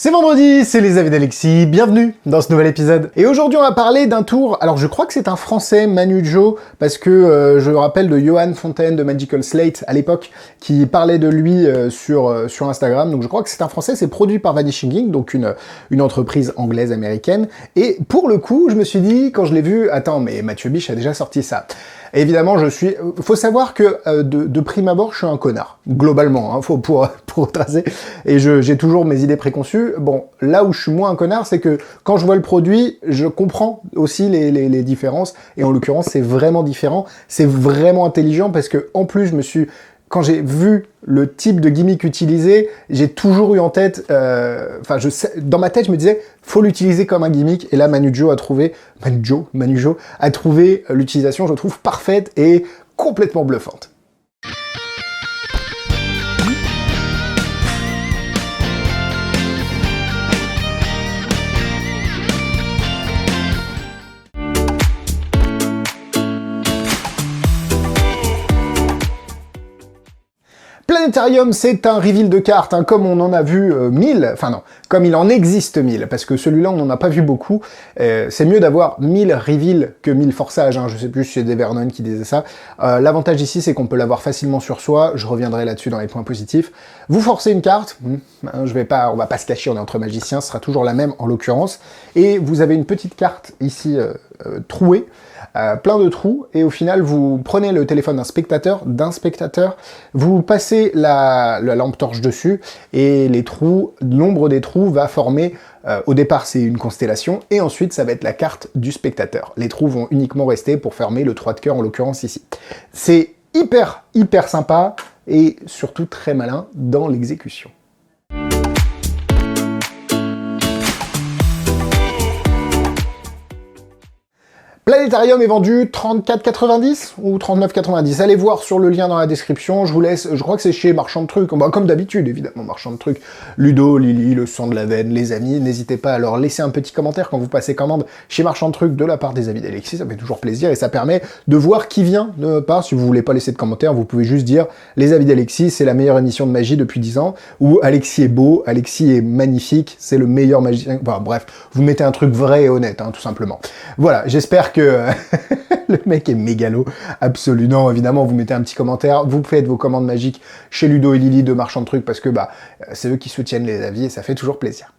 C'est vendredi, c'est les avis d'Alexis, bienvenue dans ce nouvel épisode. Et aujourd'hui on va parler d'un tour, alors je crois que c'est un français, Manu Joe, parce que je me rappelle de Johan Fontaine de Magical Slate à l'époque, qui parlait de lui sur Instagram, donc je crois que c'est un français, c'est produit par Vanishing Ink, donc une entreprise anglaise-américaine, et pour le coup, je me suis dit, quand je l'ai vu, attends, mais Mathieu Biche a déjà sorti ça. Et évidemment, faut savoir que de prime abord, je suis un connard, globalement, hein, pour retracer, et j'ai toujours mes idées préconçues. Bon, là où je suis moins un connard, c'est que quand je vois le produit, je comprends aussi les différences, et en l'occurrence, c'est vraiment différent, c'est vraiment intelligent, parce que en plus, quand j'ai vu le type de gimmick utilisé, j'ai toujours eu en tête, dans ma tête, je me disais, faut l'utiliser comme un gimmick, et là, Manu Joe a trouvé l'utilisation, je trouve, parfaite et complètement bluffante. Planétarium, c'est un reveal de cartes, hein, comme on en a vu 1000, enfin non, comme il en existe 1000, parce que celui-là, on n'en a pas vu beaucoup. C'est mieux d'avoir 1000 reveals que 1000 forçages, hein, je sais plus si c'est des Vernon qui disaient ça. L'avantage ici, c'est qu'on peut l'avoir facilement sur soi, je reviendrai là-dessus dans les points positifs. Vous forcez une carte, on va pas se cacher, on est entre magiciens, ce sera toujours la même en l'occurrence, et vous avez une petite carte ici trouée, plein de trous, et au final vous prenez le téléphone d'un spectateur, vous passez la lampe torche dessus, et les trous, l'ombre des trous va former, au départ c'est une constellation, et ensuite ça va être la carte du spectateur. Les trous vont uniquement rester pour former le 3 de cœur en l'occurrence ici. C'est hyper sympa, et surtout très malin dans l'exécution. Planétarium est vendu 34,90 ou 39,90. Allez voir sur le lien dans la description, je vous laisse, je crois que c'est chez Marchand de Trucs, bah, comme d'habitude évidemment, Marchand de Trucs, Ludo, Lily, le sang de la veine, les amis, n'hésitez pas à leur laisser un petit commentaire quand vous passez commande chez Marchand de Trucs de la part des avis d'Alexis, ça fait toujours plaisir et ça permet de voir qui vient de part. Si vous voulez pas laisser de commentaire, vous pouvez juste dire les avis d'Alexis, c'est la meilleure émission de magie depuis 10 ans, ou Alexis est beau, Alexis est magnifique, c'est le meilleur magicien, enfin bref, vous mettez un truc vrai et honnête, hein, tout simplement. Voilà, j'espère que le mec est mégalo, absolument. Évidemment, vous mettez un petit commentaire, vous faites vos commandes magiques chez Ludo et Lily de Marchand de Trucs parce que c'est eux qui soutiennent les avis et ça fait toujours plaisir.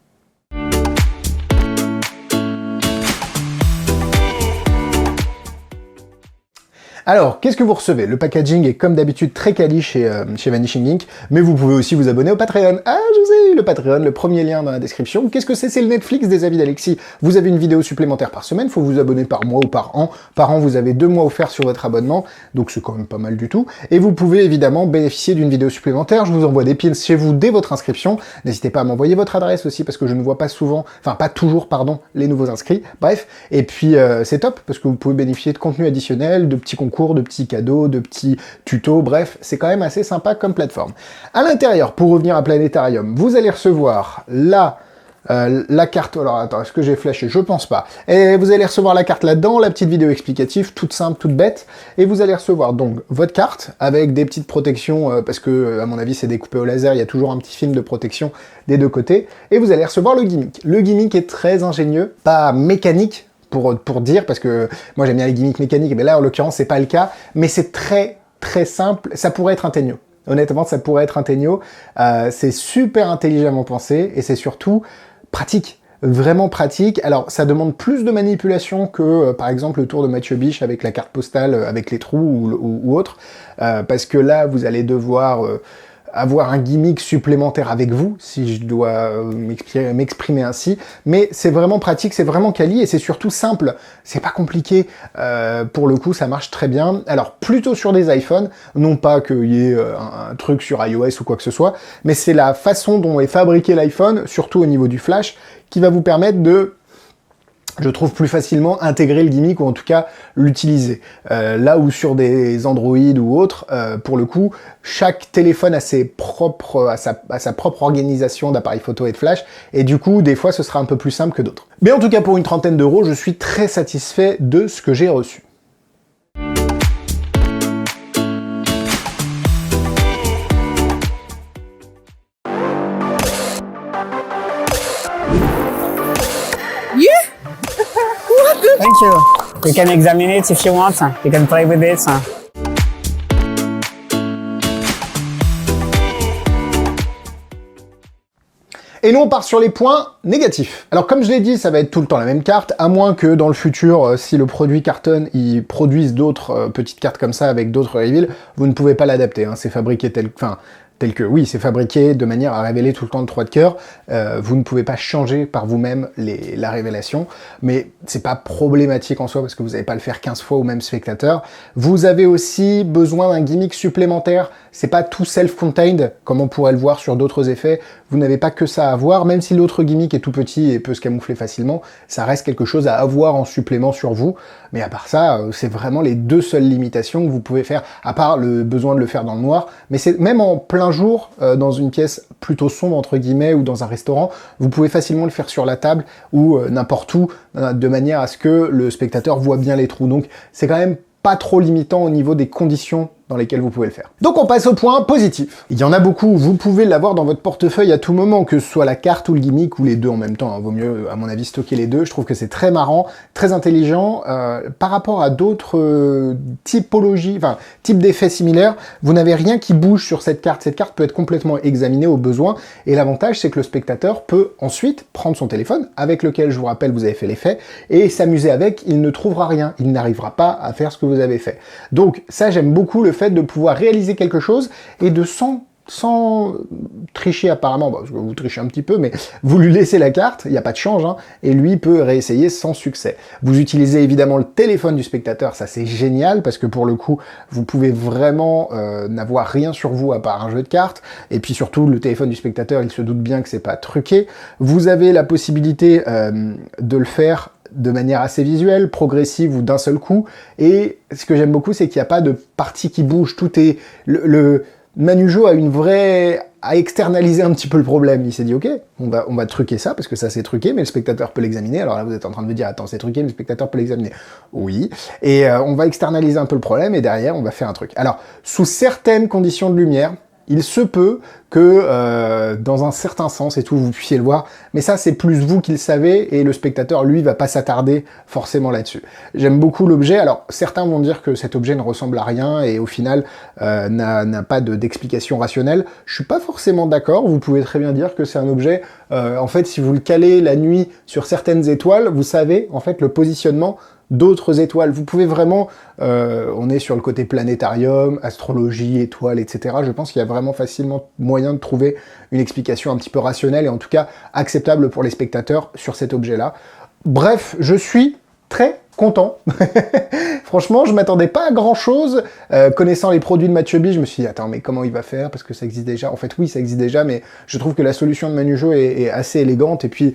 Alors, qu'est-ce que vous recevez? Le packaging est comme d'habitude très quali chez Vanishing Ink, mais vous pouvez aussi vous abonner au Patreon. Ah, je vous ai eu le Patreon, le premier lien dans la description. Qu'est-ce que c'est? C'est le Netflix des avis d'Alexis. Vous avez une vidéo supplémentaire par semaine, faut vous abonner par mois ou par an. Par an, vous avez 2 mois offerts sur votre abonnement, donc c'est quand même pas mal du tout. Et vous pouvez évidemment bénéficier d'une vidéo supplémentaire. Je vous envoie des pins chez vous dès votre inscription. N'hésitez pas à m'envoyer votre adresse aussi, parce que je ne vois pas souvent, enfin pas toujours, pardon, les nouveaux inscrits. Bref, et puis c'est top, parce que vous pouvez bénéficier de contenu additionnel, de petits concours, de petits cadeaux, de petits tutos, bref, c'est quand même assez sympa comme plateforme. À l'intérieur, pour revenir à Planétarium, vous allez recevoir la carte, alors attends, est-ce que j'ai flashé? Je pense pas. Et vous allez recevoir la carte là-dedans, la petite vidéo explicative, toute simple, toute bête, et vous allez recevoir donc votre carte, avec des petites protections, parce que, à mon avis, c'est découpé au laser, il y a toujours un petit film de protection des deux côtés, et vous allez recevoir le gimmick. Le gimmick est très ingénieux, pas mécanique, pour dire, parce que moi j'aime bien les gimmicks mécaniques, mais là en l'occurrence c'est pas le cas, mais c'est très simple, ça pourrait être un Tenyo. Honnêtement, ça pourrait être un Tenyo, c'est super intelligemment pensé, et c'est surtout pratique, vraiment pratique. Alors ça demande plus de manipulation que par exemple le tour de Mathieu Biche avec la carte postale, avec les trous ou autre, parce que là vous allez devoir avoir un gimmick supplémentaire avec vous, si je dois m'exprimer ainsi, mais c'est vraiment pratique, c'est vraiment quali, et c'est surtout simple, c'est pas compliqué, pour le coup ça marche très bien. Alors plutôt sur des iPhones, non pas qu'il y ait un truc sur iOS ou quoi que ce soit, mais c'est la façon dont est fabriqué l'iPhone, surtout au niveau du flash, qui va vous permettre de, je trouve, plus facilement intégrer le gimmick, ou en tout cas l'utiliser. Là où sur des Android ou autres, pour le coup, chaque téléphone a sa propre organisation d'appareil photo et de flash, et du coup, des fois, ce sera un peu plus simple que d'autres. Mais en tout cas, pour une trentaine d'euros, je suis très satisfait de ce que j'ai reçu. behind you. You can examine it if you want. You can play with it. Et nous, on part sur les points négatifs. Alors, comme je l'ai dit, ça va être tout le temps la même carte, à moins que dans le futur, si le produit cartonne, ils produisent d'autres petites cartes comme ça avec d'autres reveals, vous ne pouvez pas l'adapter. Hein. C'est fabriqué tel que, oui, c'est fabriqué de manière à révéler tout le temps le 3 de cœur. Vous ne pouvez pas changer par vous-même la révélation, mais c'est pas problématique en soi parce que vous n'allez pas le faire 15 fois au même spectateur. Vous avez aussi besoin d'un gimmick supplémentaire. C'est pas tout self-contained, comme on pourrait le voir sur d'autres effets. Vous n'avez pas que ça à avoir, même si l'autre gimmick est tout petit et peut se camoufler facilement, ça reste quelque chose à avoir en supplément sur vous. Mais à part ça, c'est vraiment les deux seules limitations que vous pouvez faire, à part le besoin de le faire dans le noir. Mais c'est même en plein jour, dans une pièce plutôt sombre, entre guillemets, ou dans un restaurant, vous pouvez facilement le faire sur la table ou n'importe où, de manière à ce que le spectateur voit bien les trous. Donc c'est quand même pas trop limitant au niveau des conditions dans lesquelles vous pouvez le faire. Donc on passe au point positif. Il y en a beaucoup, vous pouvez l'avoir dans votre portefeuille à tout moment, que ce soit la carte ou le gimmick, ou les deux en même temps, hein. Vaut mieux, à mon avis, stocker les deux. Je trouve que c'est très marrant, très intelligent. Par rapport à d'autres typologies, enfin, types d'effets similaires, vous n'avez rien qui bouge sur cette carte. Cette carte peut être complètement examinée au besoin, et l'avantage, c'est que le spectateur peut ensuite prendre son téléphone, avec lequel, je vous rappelle, vous avez fait l'effet, et s'amuser avec, il ne trouvera rien. Il n'arrivera pas à faire ce que vous avez fait. Donc ça, j'aime beaucoup le fait de pouvoir réaliser quelque chose et de sans tricher apparemment, parce que vous trichez un petit peu, mais vous lui laissez la carte, il n'y a pas de change, hein, et lui peut réessayer sans succès. Vous utilisez évidemment le téléphone du spectateur, ça c'est génial, parce que pour le coup, vous pouvez vraiment n'avoir rien sur vous à part un jeu de cartes, et puis surtout, le téléphone du spectateur, il se doute bien que c'est pas truqué. Vous avez la possibilité de le faire de manière assez visuelle, progressive ou d'un seul coup, et ce que j'aime beaucoup, c'est qu'il n'y a pas de partie qui bouge, tout est... Le Manujo a externalisé un petit peu le problème, il s'est dit ok, on va truquer ça, parce que ça c'est truqué, mais le spectateur peut l'examiner. Alors là vous êtes en train de me dire, attends, c'est truqué, mais le spectateur peut l'examiner. Oui, et on va externaliser un peu le problème, et derrière on va faire un truc. Alors, sous certaines conditions de lumière, il se peut que, dans un certain sens et tout, vous puissiez le voir, mais ça, c'est plus vous qui le savez, et le spectateur, lui, va pas s'attarder forcément là-dessus. J'aime beaucoup l'objet. Alors, certains vont dire que cet objet ne ressemble à rien, et au final, n'a pas d'explication rationnelle. Je suis pas forcément d'accord. Vous pouvez très bien dire que c'est un objet, en fait, si vous le calez la nuit sur certaines étoiles, vous savez, en fait, le positionnement d'autres étoiles. Vous pouvez vraiment, on est sur le côté planétarium, astrologie, étoiles, etc. Je pense qu'il y a vraiment facilement moyen de trouver une explication un petit peu rationnelle et en tout cas acceptable pour les spectateurs sur cet objet-là. Bref, je suis très content. Franchement, je m'attendais pas à grand-chose. Connaissant les produits de Mathieu B, je me suis dit, attends, mais comment il va faire? Parce que ça existe déjà. En fait, oui, ça existe déjà, mais je trouve que la solution de Manujo est assez élégante et puis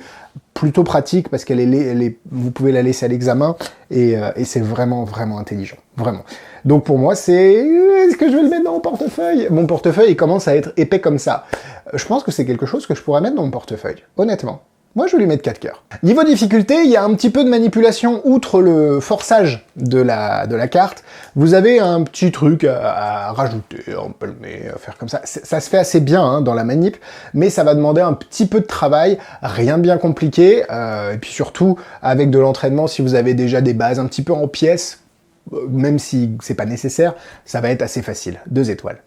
plutôt pratique parce vous pouvez la laisser à l'examen et c'est vraiment, vraiment intelligent. Vraiment. Donc pour moi, est-ce que je vais le mettre dans mon portefeuille? Mon portefeuille, il commence à être épais comme ça. Je pense que c'est quelque chose que je pourrais mettre dans mon portefeuille. Honnêtement. Moi, je vais lui mettre 4 cœurs. Niveau difficulté, il y a un petit peu de manipulation. Outre le forçage de la carte, vous avez un petit truc à rajouter, à empalmer, à faire comme ça. Ça se fait assez bien hein, dans la manip, mais ça va demander un petit peu de travail, rien de bien compliqué. Et puis surtout, avec de l'entraînement, si vous avez déjà des bases un petit peu en pièces, même si c'est pas nécessaire, ça va être assez facile. 2 étoiles.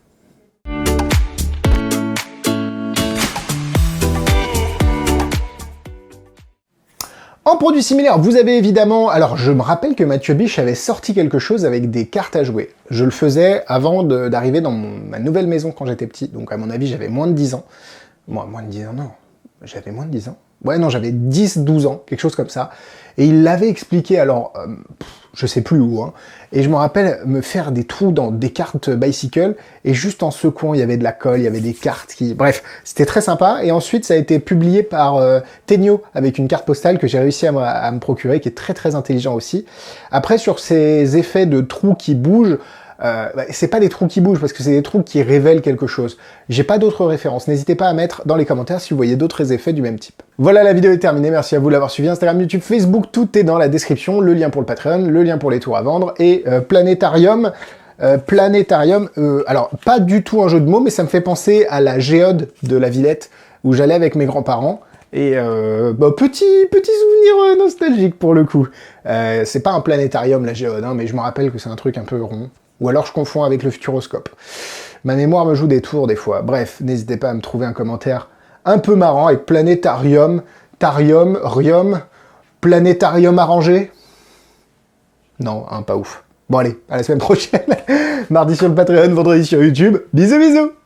En produit similaire, vous avez évidemment... Alors, je me rappelle que Mathieu Biche avait sorti quelque chose avec des cartes à jouer. Je le faisais avant d'arriver dans ma nouvelle maison quand j'étais petit. Donc, à mon avis, j'avais moins de 10 ans. Moi, moins de 10 ans, non. J'avais moins de 10 ans. Ouais, non, j'avais 10-12 ans, quelque chose comme ça. Et il l'avait expliqué, alors, je sais plus où, hein. Et je me rappelle me faire des trous dans des cartes bicycle, et juste en secouant, il y avait de la colle, il y avait des cartes qui... Bref, c'était très sympa. Et ensuite, ça a été publié par Tenio, avec une carte postale que j'ai réussi à me procurer, qui est très très intelligent aussi. Après, sur ces effets de trous qui bougent, c'est pas des trous qui bougent, parce que c'est des trous qui révèlent quelque chose. J'ai pas d'autres références. N'hésitez pas à mettre dans les commentaires si vous voyez d'autres effets du même type. Voilà, la vidéo est terminée. Merci à vous de l'avoir suivi. Instagram, YouTube, Facebook, tout est dans la description. Le lien pour le Patreon, le lien pour les tours à vendre, et Planétarium. Alors, pas du tout un jeu de mots, mais ça me fait penser à la géode de la Villette, où j'allais avec mes grands-parents. Et petit souvenir nostalgique pour le coup. C'est pas un planétarium la géode, hein, mais je me rappelle que c'est un truc un peu rond. Ou alors je confonds avec le futuroscope. Ma mémoire me joue des tours des fois. Bref, n'hésitez pas à me trouver un commentaire un peu marrant avec planétarium, tarium, rium, planétarium arrangé. Non, hein, pas ouf. Bon allez, à la semaine prochaine. Mardi sur le Patreon, vendredi sur YouTube. Bisous bisous.